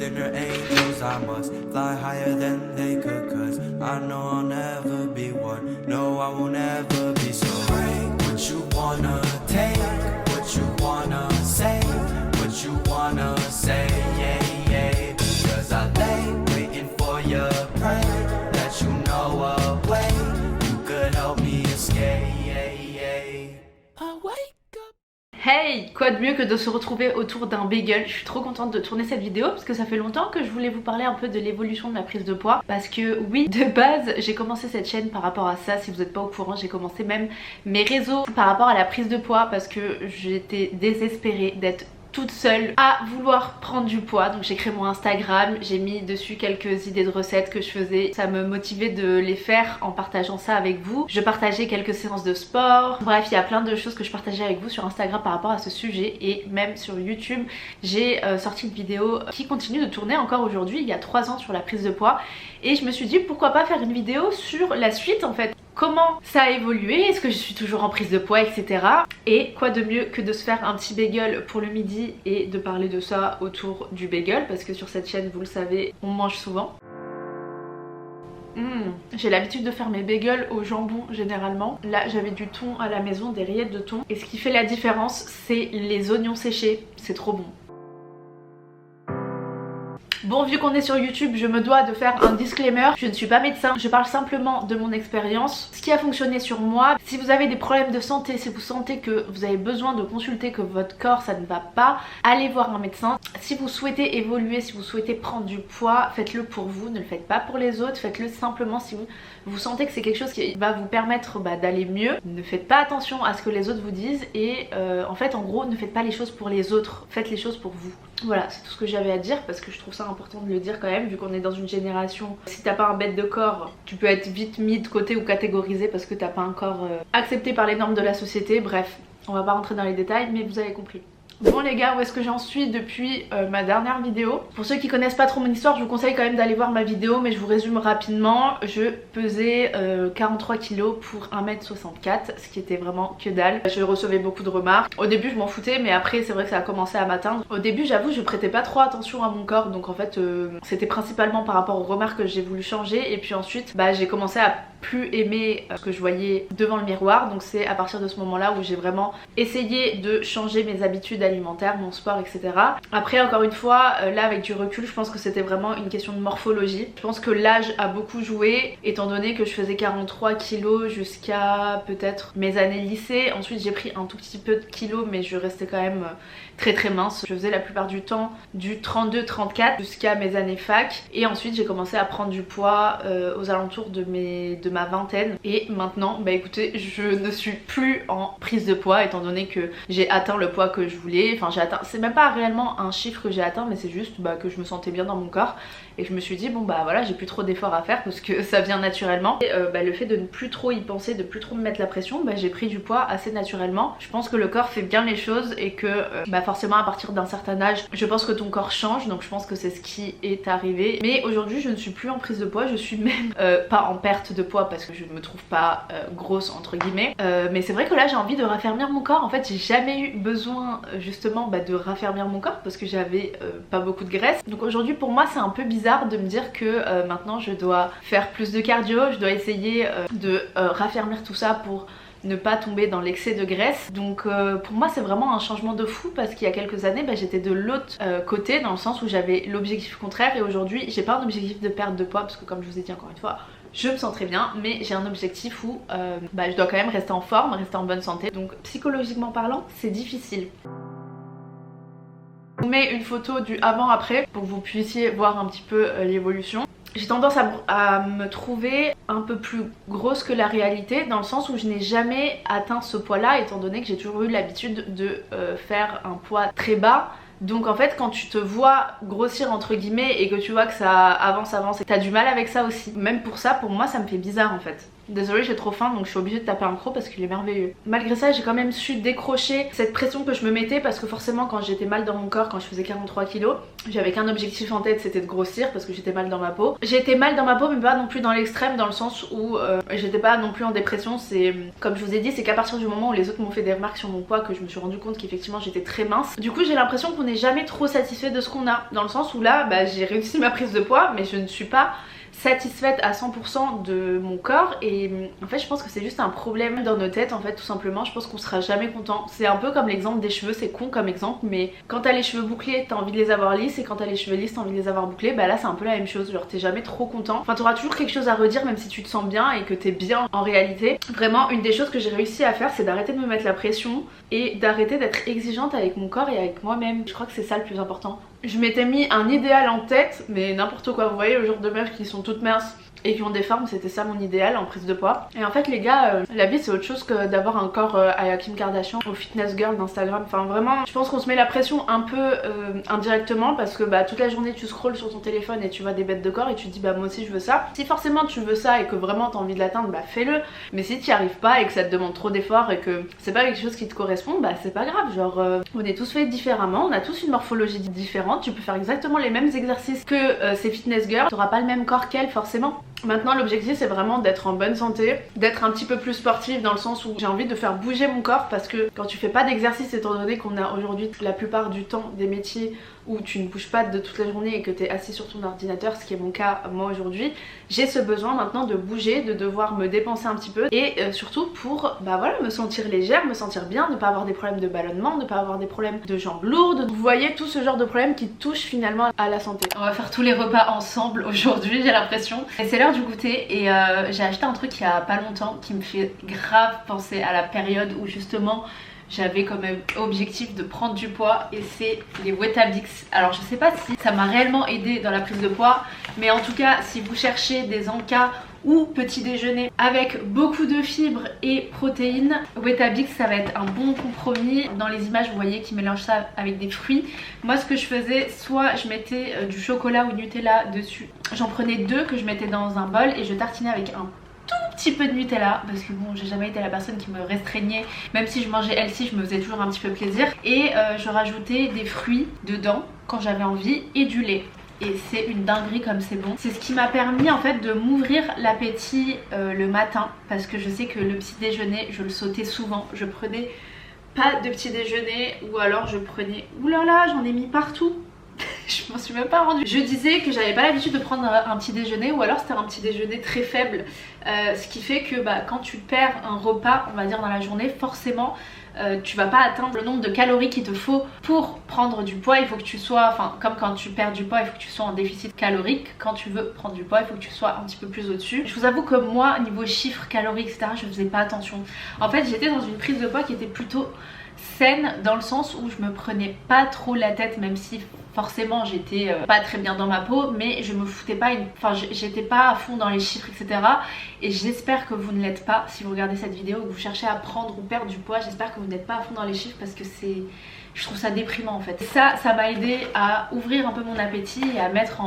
thinner angels. I must fly higher than they could, cause I know I'll never be one. No, I won't ever be. So break what you wanna take, what you wanna say, what you wanna say, yeah, yeah. Cause I lay waiting for your prey, that you know a way you could help me escape. Hey, quoi de mieux que de se retrouver autour d'un bagel. Je suis trop contente de tourner cette vidéo parce que ça fait longtemps que je voulais vous parler un peu de l'évolution de ma prise de poids. Parce que oui, de base, j'ai commencé cette chaîne par rapport à ça. Si vous n'êtes pas au courant, j'ai commencé même mes réseaux par rapport à la prise de poids parce que j'étais désespérée d'être toute seule à vouloir prendre du poids. Donc j'ai créé mon Instagram, j'ai mis dessus quelques idées de recettes que je faisais. Ça me motivait de les faire en partageant ça avec vous. Je partageais quelques séances de sport. Bref, il y a plein de choses que je partageais avec vous sur Instagram par rapport à ce sujet. Et même sur YouTube, j'ai sorti une vidéo qui continue de tourner encore aujourd'hui, il y a 3 ans, sur la prise de poids. Et je me suis dit pourquoi pas faire une vidéo sur la suite en fait. Comment ça a évolué, est-ce que je suis toujours en prise de poids, etc. Et quoi de mieux que de se faire un petit bagel pour le midi et de parler de ça autour du bagel, parce que sur cette chaîne, vous le savez, on mange souvent. J'ai l'habitude de faire mes bagels au jambon généralement. Là j'avais du thon à la maison, des rillettes de thon. Et ce qui fait la différence, c'est les oignons séchés. C'est trop bon. Bon, vu qu'on est sur YouTube, je me dois de faire un disclaimer. Je ne suis pas médecin, je parle simplement de mon expérience, ce qui a fonctionné sur moi. Si vous avez des problèmes de santé, si vous sentez que vous avez besoin de consulter, que votre corps ça ne va pas, allez voir un médecin. Si vous souhaitez évoluer, si vous souhaitez prendre du poids, faites-le pour vous, ne le faites pas pour les autres, faites-le simplement si vous sentez que c'est quelque chose qui va vous permettre d'aller mieux. Ne faites pas attention à ce que les autres vous disent et en fait en gros ne faites pas les choses pour les autres, faites les choses pour vous. Voilà, c'est tout ce que j'avais à dire parce que je trouve ça important de le dire quand même, vu qu'on est dans une génération, si t'as pas un bête de corps, tu peux être vite mis de côté ou catégorisé parce que t'as pas un corps accepté par les normes de la société. Bref, on va pas rentrer dans les détails mais vous avez compris. Bon les gars, où est-ce que j'en suis depuis ma dernière vidéo? Pour ceux qui connaissent pas trop mon histoire, je vous conseille quand même d'aller voir ma vidéo, mais je vous résume rapidement. Je pesais 43 kg pour 1m64, ce qui était vraiment que dalle. Je recevais beaucoup de remarques. Au début je m'en foutais, mais après c'est vrai que ça a commencé à m'atteindre. Au début j'avoue je prêtais pas trop attention à mon corps, donc en fait c'était principalement par rapport aux remarques que j'ai voulu changer. Et puis ensuite j'ai commencé à plus aimer ce que je voyais devant le miroir. Donc c'est à partir de ce moment là où j'ai vraiment essayé de changer mes habitudes alimentaires, mon sport, etc. Après encore une fois, là avec du recul, je pense que c'était vraiment une question de morphologie. Je pense que l'âge a beaucoup joué étant donné que je faisais 43 kilos jusqu'à peut-être mes années lycée. Ensuite j'ai pris un tout petit peu de kilos mais je restais quand même très mince. Je faisais la plupart du temps du 32-34 jusqu'à mes années fac et ensuite j'ai commencé à prendre du poids aux alentours de ma vingtaine. Et maintenant écoutez, je ne suis plus en prise de poids étant donné que j'ai atteint le poids que je voulais. Enfin j'ai atteint, c'est même pas réellement un chiffre que j'ai atteint, mais c'est juste que je me sentais bien dans mon corps et je me suis dit bon voilà, j'ai plus trop d'efforts à faire parce que ça vient naturellement. Et le fait de ne plus trop y penser, de plus trop me mettre la pression, j'ai pris du poids assez naturellement. Je pense que le corps fait bien les choses et que forcément à partir d'un certain âge, je pense que ton corps change, donc je pense que c'est ce qui est arrivé. Mais aujourd'hui je ne suis plus en prise de poids, je suis même pas en perte de poids parce que je me trouve pas grosse entre guillemets, mais c'est vrai que là j'ai envie de raffermir mon corps. En fait j'ai jamais eu besoin justement de raffermir mon corps parce que j'avais pas beaucoup de graisse. Donc aujourd'hui pour moi c'est un peu bizarre de me dire que maintenant je dois faire plus de cardio, je dois essayer de raffermir tout ça pour ne pas tomber dans l'excès de graisse. Donc pour moi c'est vraiment un changement de fou parce qu'il y a quelques années j'étais de l'autre côté, dans le sens où j'avais l'objectif contraire, et aujourd'hui j'ai pas un objectif de perte de poids parce que comme je vous ai dit encore une fois, je me sens très bien, mais j'ai un objectif où je dois quand même rester en forme, rester en bonne santé. Donc psychologiquement parlant c'est difficile. Je vous mets une photo du avant-après pour que vous puissiez voir un petit peu l'évolution. J'ai tendance à me trouver un peu plus grosse que la réalité, dans le sens où je n'ai jamais atteint ce poids là étant donné que j'ai toujours eu l'habitude de faire un poids très bas. Donc en fait quand tu te vois grossir entre guillemets et que tu vois que ça avance et t'as du mal avec ça aussi. Même pour ça, pour moi ça me fait bizarre en fait. Désolée, j'ai trop faim donc je suis obligée de taper un croc parce qu'il est merveilleux. Malgré ça, j'ai quand même su décrocher cette pression que je me mettais parce que forcément quand j'étais mal dans mon corps, quand je faisais 43 kilos, j'avais qu'un objectif en tête, c'était de grossir parce que j'étais mal dans ma peau. J'étais mal dans ma peau mais pas non plus dans l'extrême, dans le sens où j'étais pas non plus en dépression. C'est comme je vous ai dit, c'est qu'à partir du moment où les autres m'ont fait des remarques sur mon poids que je me suis rendu compte qu'effectivement j'étais très mince. Du coup j'ai l'impression qu'on n'est jamais trop satisfait de ce qu'on a, dans le sens où là j'ai réussi ma prise de poids mais je ne suis pas satisfaite à 100% de mon corps et en fait je pense que c'est juste un problème dans nos têtes en fait, tout simplement. Je pense qu'on sera jamais content. C'est un peu comme l'exemple des cheveux, c'est con comme exemple, mais quand t'as les cheveux bouclés t'as envie de les avoir lisses et quand t'as les cheveux lisses t'as envie de les avoir bouclés. Bah là c'est un peu la même chose, genre t'es jamais trop content, enfin t'auras toujours quelque chose à redire même si tu te sens bien et que t'es bien en réalité. Vraiment une des choses que j'ai réussi à faire c'est d'arrêter de me mettre la pression et d'arrêter d'être exigeante avec mon corps et avec moi-même. Je crois que c'est ça le plus important. Je m'étais mis un idéal en tête, mais n'importe quoi, vous voyez le genre de meufs qui sont toutes minces et qui ont des formes, c'était ça mon idéal en prise de poids. Et en fait les gars, la vie c'est autre chose que d'avoir un corps à la Kim Kardashian, au fitness girl d'Instagram. Enfin vraiment, je pense qu'on se met la pression un peu indirectement parce que toute la journée tu scrolles sur ton téléphone et tu vois des bêtes de corps et tu te dis moi aussi je veux ça. Si forcément tu veux ça et que vraiment t'as envie de l'atteindre, fais-le. Mais si t'y arrives pas et que ça te demande trop d'efforts et que c'est pas quelque chose qui te correspond, c'est pas grave. Genre on est tous faits différemment, on a tous une morphologie différente, tu peux faire exactement les mêmes exercices que ces fitness girls, t'auras pas le même corps qu'elles forcément. Maintenant l'objectif c'est vraiment d'être en bonne santé, d'être un petit peu plus sportive dans le sens où j'ai envie de faire bouger mon corps parce que quand tu fais pas d'exercice, étant donné qu'on a aujourd'hui la plupart du temps des métiers où tu ne bouges pas de toute la journée et que tu es assis sur ton ordinateur, ce qui est mon cas moi aujourd'hui, j'ai ce besoin maintenant de bouger, de devoir me dépenser un petit peu et surtout pour voilà, me sentir légère, me sentir bien, ne pas avoir des problèmes de ballonnement, ne pas avoir des problèmes de jambes lourdes. Vous voyez tout ce genre de problèmes qui touchent finalement à la santé. On va faire tous les repas ensemble aujourd'hui, j'ai l'impression. Et c'est l'heure du goûter et j'ai acheté un truc il y a pas longtemps qui me fait grave penser à la période où justement j'avais comme objectif de prendre du poids et c'est les Weetabix. Alors je sais pas si ça m'a réellement aidé dans la prise de poids, mais en tout cas si vous cherchez des encas ou petit déjeuner avec beaucoup de fibres et protéines, Weetabix ça va être un bon compromis. Dans les images vous voyez qu'ils mélangent ça avec des fruits. Moi ce que je faisais, soit je mettais du chocolat ou Nutella dessus, j'en prenais deux que je mettais dans un bol et je tartinais avec un tout petit peu de Nutella parce que bon j'ai jamais été la personne qui me restreignait, même si je mangeais healthy je me faisais toujours un petit peu plaisir et je rajoutais des fruits dedans quand j'avais envie et du lait. Et c'est une dinguerie comme c'est bon. C'est ce qui m'a permis en fait de m'ouvrir l'appétit le matin parce que je sais que le petit déjeuner je le sautais souvent. Je prenais pas de petit déjeuner ou alors je prenais... Oulala j'en ai mis partout. Je m'en suis même pas rendue. Je disais que j'avais pas l'habitude de prendre un petit déjeuner ou alors c'était un petit déjeuner très faible. Ce qui fait que quand tu perds un repas on va dire dans la journée, forcément tu vas pas atteindre le nombre de calories qu'il te faut pour prendre du poids. Il faut que tu sois, enfin comme quand tu perds du poids il faut que tu sois en déficit calorique. Quand tu veux prendre du poids il faut que tu sois un petit peu plus au dessus. Je vous avoue que moi niveau chiffres, calories etc je faisais pas attention. En fait j'étais dans une prise de poids qui était plutôt saine dans le sens où je me prenais pas trop la tête, même si forcément j'étais pas très bien dans ma peau, mais je me foutais pas j'étais pas à fond dans les chiffres etc. Et j'espère que vous ne l'êtes pas si vous regardez cette vidéo, que vous cherchez à prendre ou perdre du poids. J'espère que vous n'êtes pas à fond dans les chiffres parce que je trouve ça déprimant en fait. Ça m'a aidé à ouvrir un peu mon appétit et à mettre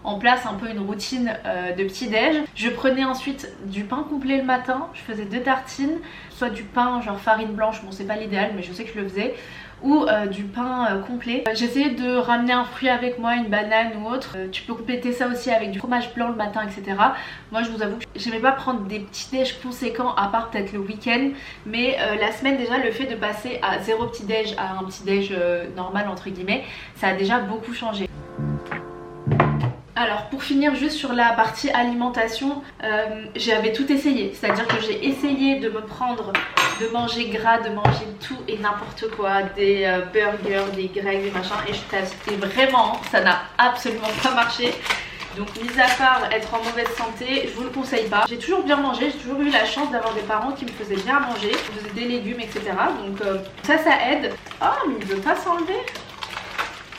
en place un peu une routine de petit déj. Je prenais ensuite du pain complet le matin, je faisais 2 tartines, soit du pain genre farine blanche, bon c'est pas l'idéal mais je sais que je le faisais, ou du pain complet. J'essayais de ramener un fruit avec moi, une banane ou autre. Tu peux compléter ça aussi avec du fromage blanc le matin etc. Moi je vous avoue que j'aimais pas prendre des petits déj conséquents à part peut-être le week-end, mais la semaine déjà le fait de passer à 0 petit déj à un petit déj normal entre guillemets, ça a déjà beaucoup changé. Alors pour finir juste sur la partie alimentation, j'avais tout essayé, c'est-à-dire que j'ai essayé de me prendre, de manger gras, de manger tout et n'importe quoi, des burgers, des grecs, des machins, et je teste et vraiment ça n'a absolument pas marché. Donc mis à part être en mauvaise santé, je vous le conseille pas. J'ai toujours bien mangé, j'ai toujours eu la chance d'avoir des parents qui me faisaient bien manger, qui faisaient des légumes etc. Donc ça aide. Oh mais il veut pas s'enlever.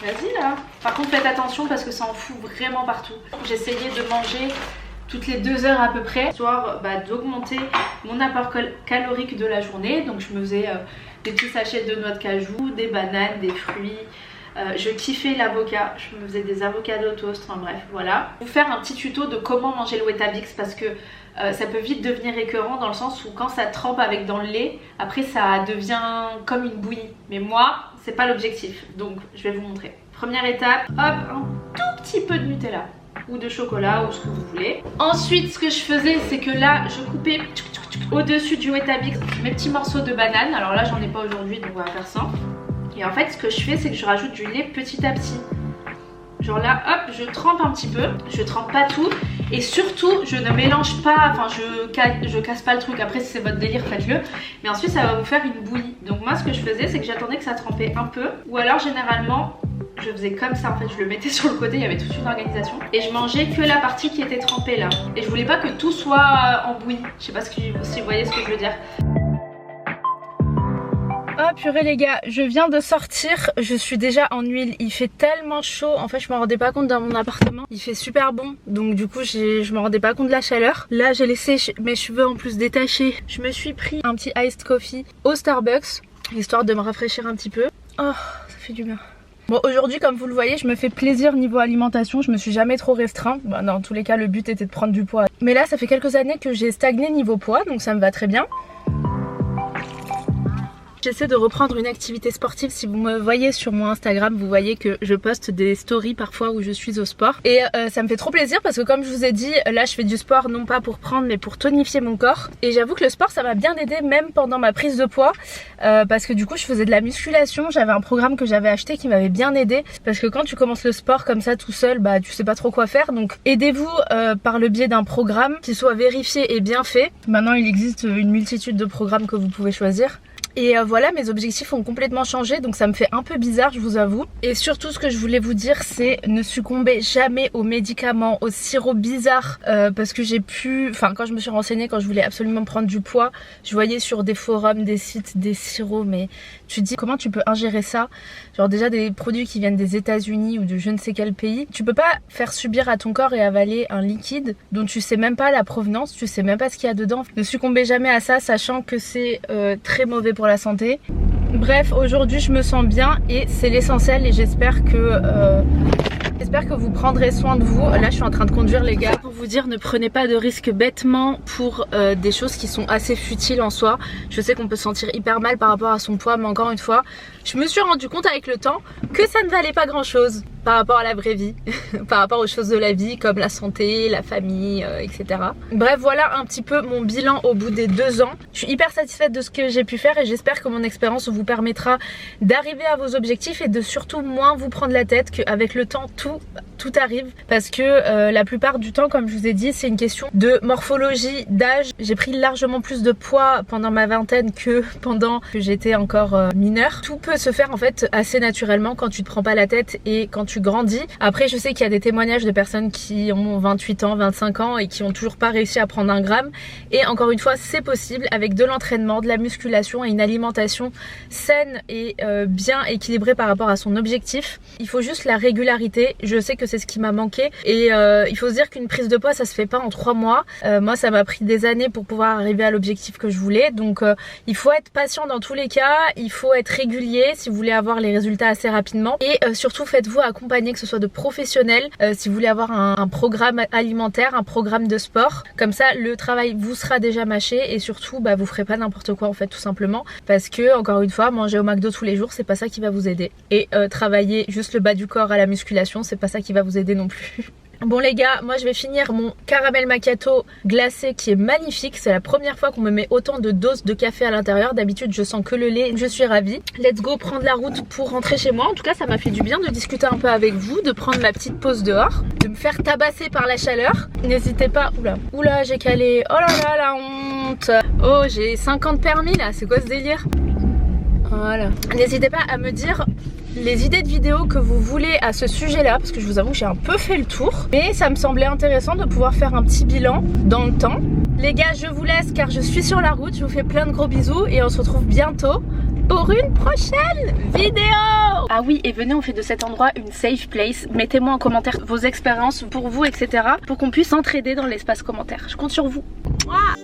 Vas-y là. Par contre faites attention parce que ça en fout vraiment partout. J'essayais de manger toutes les 2 heures à peu près, histoire d'augmenter mon apport calorique de la journée. Donc je me faisais des petits sachets de noix de cajou, des bananes, des fruits. Je kiffais l'avocat, je me faisais des avocats au toast, enfin bref voilà. Je vais vous faire un petit tuto de comment manger le Weetabix parce que ça peut vite devenir écœurant dans le sens où quand ça trempe avec dans le lait, après ça devient comme une bouillie. Mais moi, c'est pas l'objectif, donc je vais vous montrer. Première étape, hop, un tout petit peu de Nutella ou de chocolat ou ce que vous voulez. Ensuite, ce que je faisais, c'est que là, je coupais au-dessus du Weetabix mes petits morceaux de banane. Alors là, j'en ai pas aujourd'hui, donc on va faire ça. Et en fait, ce que je fais, c'est que je rajoute du lait petit à petit. Genre là, hop, je trempe un petit peu, je trempe pas tout. Et surtout, je ne mélange pas, enfin je casse pas le truc. Après, si c'est votre délire, faites-le. Mais ensuite, ça va vous faire une bouillie. Donc moi, ce que je faisais, c'est que j'attendais que ça trempait un peu. Ou alors, généralement, je faisais comme ça en fait. Je le mettais sur le côté, il y avait toute une organisation. Et je mangeais que la partie qui était trempée là. Et je voulais pas que tout soit en bouillie. Je sais pas si vous voyez ce que je veux dire. Oh purée les gars, je viens de sortir, je suis déjà en huile, il fait tellement chaud, en fait je me rendais pas compte dans mon appartement, il fait super bon, donc du coup je me rendais pas compte de la chaleur. Là j'ai laissé mes cheveux en plus détachés, je me suis pris un petit iced coffee au Starbucks, histoire de me rafraîchir un petit peu. Oh ça fait du bien. Bon aujourd'hui comme vous le voyez je me fais plaisir niveau alimentation, je me suis jamais trop restreint, bah, dans tous les cas le but était de prendre du poids. Mais là ça fait quelques années que j'ai stagné niveau poids donc ça me va très bien. J'essaie de reprendre une activité sportive. Si vous me voyez sur mon Instagram, vous voyez que je poste des stories parfois où je suis au sport. Et ça me fait trop plaisir parce que comme je vous ai dit, là je fais du sport non pas pour prendre mais pour tonifier mon corps. Et j'avoue que le sport ça m'a bien aidé même pendant ma prise de poids. Parce que du coup je faisais de la musculation. J'avais un programme que j'avais acheté qui m'avait bien aidé. Parce que quand tu commences le sport comme ça tout seul, bah tu sais pas trop quoi faire. Donc aidez-vous par le biais d'un programme qui soit vérifié et bien fait. Maintenant il existe une multitude de programmes que vous pouvez choisir. Et voilà, mes objectifs ont complètement changé, donc ça me fait un peu bizarre, je vous avoue. Et surtout, ce que je voulais vous dire, c'est ne succombez jamais aux médicaments, aux sirops bizarres. Parce que quand je me suis renseignée, quand je voulais absolument prendre du poids, je voyais sur des forums, des sites, des sirops, mais tu te dis comment tu peux ingérer ça? Genre déjà des produits qui viennent des États-Unis ou de je ne sais quel pays. Tu peux pas faire subir à ton corps et avaler un liquide dont tu sais même pas la provenance, tu sais même pas ce qu'il y a dedans. Ne succombez jamais à ça, sachant que c'est très mauvais pour la santé. Bref, aujourd'hui je me sens bien et c'est l'essentiel et j'espère que vous prendrez soin de vous. Là je suis en train de conduire les gars. Pour vous dire, ne prenez pas de risques bêtement pour des choses qui sont assez futiles en soi. Je sais qu'on peut se sentir hyper mal par rapport à son poids, mais encore une fois, je me suis rendu compte avec le temps que ça ne valait pas grand chose par rapport à la vraie vie, par rapport aux choses de la vie comme la santé, la famille, etc. Bref, voilà un petit peu mon bilan au bout des 2 ans. Je suis hyper satisfaite de ce que j'ai pu faire et j'espère que mon expérience vous permettra d'arriver à vos objectifs et de surtout moins vous prendre la tête, qu'avec le temps tout arrive. Parce que la plupart du temps, comme je vous ai dit, c'est une question de morphologie, d'âge. J'ai pris largement plus de poids pendant ma vingtaine que pendant que j'étais encore mineure. Tout peut se faire en fait assez naturellement quand tu te prends pas la tête et quand tu grandis. Après je sais qu'il y a des témoignages de personnes qui ont 28 ans, 25 ans et qui ont toujours pas réussi à prendre 1 gramme. Et encore une fois c'est possible avec de l'entraînement, de la musculation et une alimentation saine et bien équilibrée par rapport à son objectif. Il faut juste la régularité. Je sais que c'est ce qui m'a manqué et il faut se dire qu'une prise de poids ça se fait pas en 3 mois. Moi ça m'a pris des années pour pouvoir arriver à l'objectif que je voulais. Donc il faut être patient dans tous les cas, il faut être régulier si vous voulez avoir les résultats assez rapidement et surtout faites-vous accompagner, que ce soit de professionnels, si vous voulez avoir un programme alimentaire, un programme de sport. Comme ça le travail vous sera déjà mâché et surtout vous ferez pas n'importe quoi en fait tout simplement. Parce que encore une fois, manger au McDo tous les jours c'est pas ça qui va vous aider. Et travailler juste le bas du corps à la musculation c'est pas ça qui va vous aider non plus. Bon les gars, moi je vais finir mon caramel macchiato glacé qui est magnifique. C'est la première fois qu'on me met autant de doses de café à l'intérieur. D'habitude je sens que le lait, je suis ravie. Let's go prendre la route pour rentrer chez moi. En tout cas ça m'a fait du bien de discuter un peu avec vous, de prendre ma petite pause dehors, de me faire tabasser par la chaleur. N'hésitez pas, oula j'ai calé, oh là là la honte. Oh j'ai 50 permis là, c'est quoi ce délire? Voilà. N'hésitez pas à me dire les idées de vidéos que vous voulez à ce sujet là, parce que je vous avoue que j'ai un peu fait le tour, mais ça me semblait intéressant de pouvoir faire un petit bilan dans le temps. Les gars je vous laisse car je suis sur la route, je vous fais plein de gros bisous et on se retrouve bientôt pour une prochaine vidéo. Ah oui, et venez on fait de cet endroit une safe place. Mettez-moi en commentaire vos expériences pour vous etc, pour qu'on puisse s'entraider dans l'espace commentaire. Je compte sur vous. Mouah.